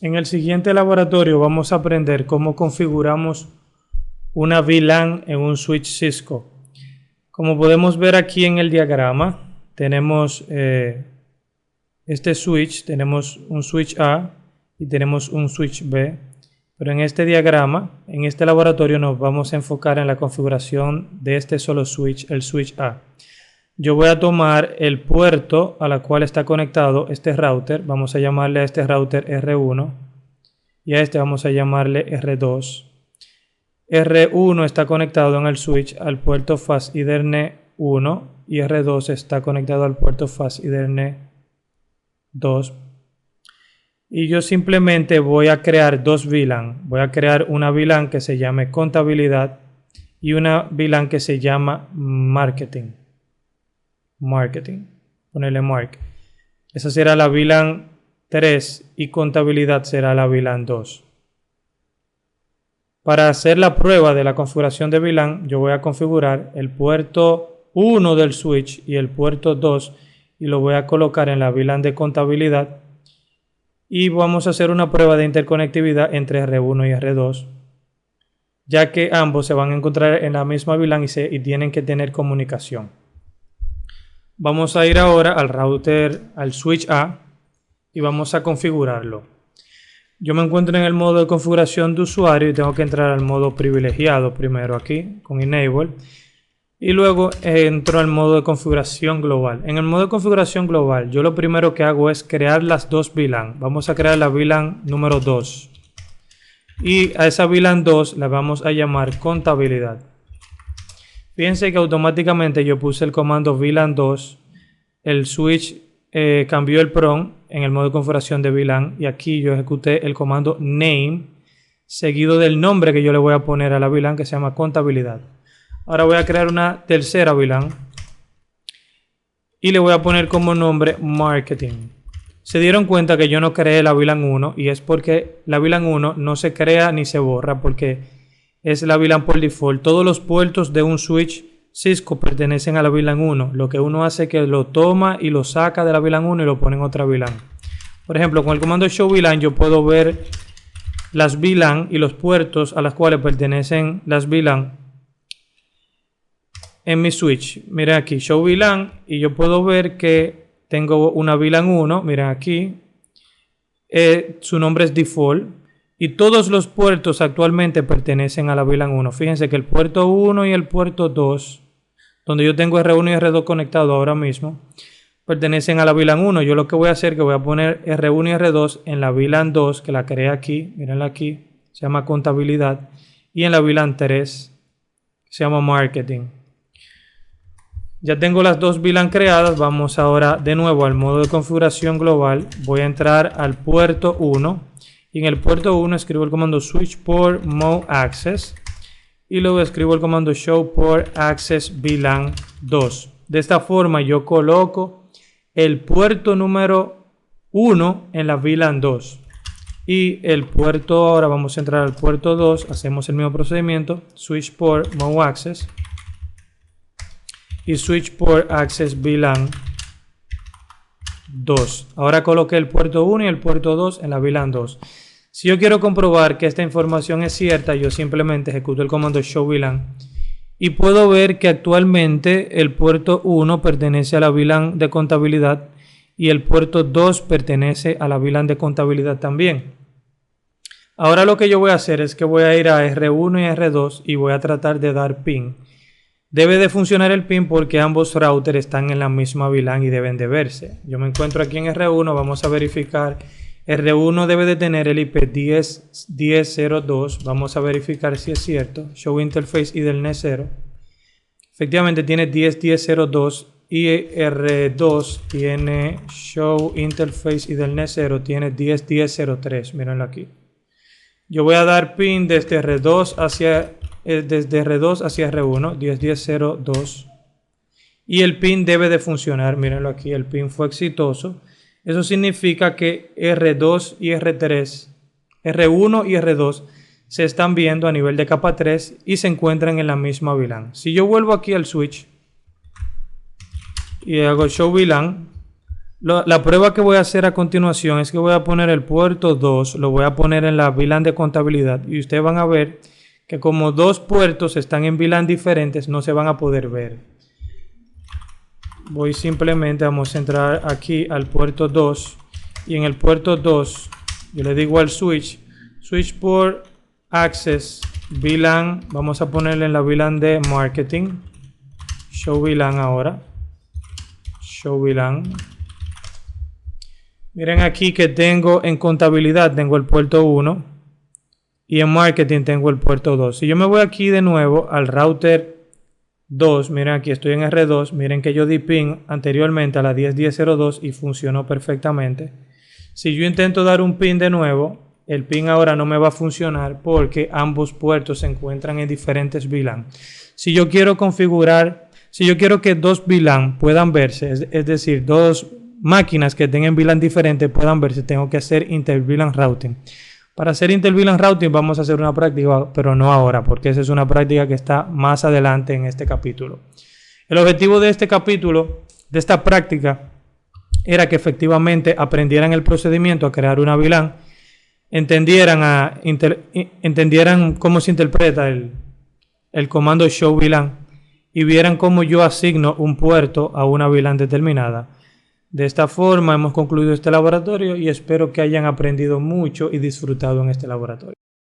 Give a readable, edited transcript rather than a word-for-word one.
En el siguiente laboratorio vamos a aprender cómo configuramos una VLAN en un switch Cisco. Como podemos ver aquí en el diagrama, tenemos este switch, tenemos un switch A y tenemos un switch B. Pero en este diagrama, en este laboratorio nos vamos a enfocar en la configuración de este solo switch, el switch A. Yo voy a tomar el puerto a la cual está conectado este router. Vamos a llamarle a este router R1 y a este vamos a llamarle R2. R1 está conectado en el switch al puerto Fast Ethernet 1 y R2 está conectado al puerto Fast Ethernet 2. Y yo simplemente voy a crear dos VLAN. Voy a crear una VLAN que se llame contabilidad y una VLAN que se llama marketing. Ponerle mark. Esa será la VLAN 3 y contabilidad será la VLAN 2. Para hacer la prueba de la configuración de VLAN, yo voy a configurar el puerto 1 del switch y el puerto 2 y lo voy a colocar en la VLAN de contabilidad. Y vamos a hacer una prueba de interconectividad entre R1 y R2, ya que ambos se van a encontrar en la misma VLAN y tienen que tener comunicación. Vamos a ir ahora al router, al switch A, y vamos a configurarlo. Yo me encuentro en el modo de configuración de usuario y tengo que entrar al modo privilegiado primero aquí con Enable. Y luego entro al modo de configuración global. En el modo de configuración global, yo lo primero que hago es crear las dos VLAN. Vamos a crear la VLAN número 2. Y a esa VLAN 2 la vamos a llamar contabilidad. Fíjense que automáticamente yo puse el comando VLAN 2. El switch cambió el PROM en el modo de configuración de VLAN. Y aquí yo ejecuté el comando name seguido del nombre que yo le voy a poner a la VLAN que se llama contabilidad. Ahora voy a crear una tercera VLAN y le voy a poner como nombre marketing. Se dieron cuenta que yo no creé la VLAN 1 y es porque la VLAN 1 no se crea ni se borra porque es la VLAN por default. Todos los puertos de un switch Cisco pertenecen a la VLAN 1. Lo que uno hace es que lo toma y lo saca de la VLAN 1 y lo pone en otra VLAN. Por ejemplo, con el comando show VLAN yo puedo ver las VLAN y los puertos a los cuales pertenecen las VLAN en mi switch. Miren aquí, show VLAN, y yo puedo ver que tengo una VLAN 1, miren aquí, su nombre es default, y todos los puertos actualmente pertenecen a la VLAN 1. Fíjense que el puerto 1 y el puerto 2, donde yo tengo R1 y R2 conectados ahora mismo, pertenecen a la VLAN 1. Yo lo que voy a hacer es que voy a poner R1 y R2 en la VLAN 2, que la creé aquí, mirenla aquí, se llama contabilidad, y en la VLAN 3, se llama marketing. Ya tengo las dos VLAN creadas. Vamos ahora de nuevo al modo de configuración global. Voy a entrar al puerto 1 y en el puerto 1 escribo el comando switch port mode access y luego escribo el comando show port access VLAN 2. De esta forma yo coloco el puerto número 1 en la VLAN 2 y el puerto, ahora vamos a entrar al puerto 2, hacemos el mismo procedimiento, switch port mode access y switch port access VLAN 2. Ahora coloqué el puerto 1 y el puerto 2 en la VLAN 2. Si yo quiero comprobar que esta información es cierta, yo simplemente ejecuto el comando show VLAN y puedo ver que actualmente el puerto 1 pertenece a la VLAN de contabilidad y el puerto 2 pertenece a la VLAN de contabilidad también. Ahora lo que yo voy a hacer es que voy a ir a R1 y R2 y voy a tratar de dar ping. Debe de funcionar el ping porque ambos routers están en la misma VLAN y deben de verse. Yo me encuentro aquí en R1, vamos a verificar. R1 debe de tener el IP 10.10.02. Vamos a verificar si es cierto. Show interface Ethernet 0. Efectivamente tiene 10.10.02 y R2 tiene show interface Ethernet 0. Tiene 10.10.03. Mírenlo aquí. Yo voy a dar ping desde R2 hacia R1, 10.10.02 y el pin debe de funcionar. Mírenlo aquí, el pin fue exitoso. Eso significa que R2 y R3, R1 y R2 se están viendo a nivel de capa 3 y se encuentran en la misma VLAN. Si yo vuelvo aquí al switch y hago show VLAN, La prueba que voy a hacer a continuación es que voy a poner el puerto 2, lo voy a poner en la VLAN de contabilidad y ustedes van a ver que como dos puertos están en VLAN diferentes, no se van a poder ver. Vamos a entrar aquí al puerto 2 y en el puerto 2 yo le digo al switch port access VLAN, vamos a ponerle en la VLAN de marketing, show VLAN ahora, show VLAN. Miren aquí que tengo en contabilidad, tengo el puerto 1 y en marketing tengo el puerto 2. Si yo me voy aquí de nuevo al router 2, miren aquí estoy en R2, miren que yo di ping anteriormente a la 10.10.02 y funcionó perfectamente. Si yo intento dar un ping de nuevo, el ping ahora no me va a funcionar porque ambos puertos se encuentran en diferentes VLAN. Si yo quiero que dos VLAN puedan verse, es decir, dos máquinas que tengan VLAN diferentes puedan verse, tengo que hacer inter-VLAN routing. Para hacer inter-VLAN routing vamos a hacer una práctica, pero no ahora, porque esa es una práctica que está más adelante en este capítulo. El objetivo de este capítulo, de esta práctica, era que efectivamente aprendieran el procedimiento a crear una VLAN, entendieran cómo se interpreta el comando show VLAN y vieran cómo yo asigno un puerto a una VLAN determinada. De esta forma hemos concluido este laboratorio y espero que hayan aprendido mucho y disfrutado en este laboratorio.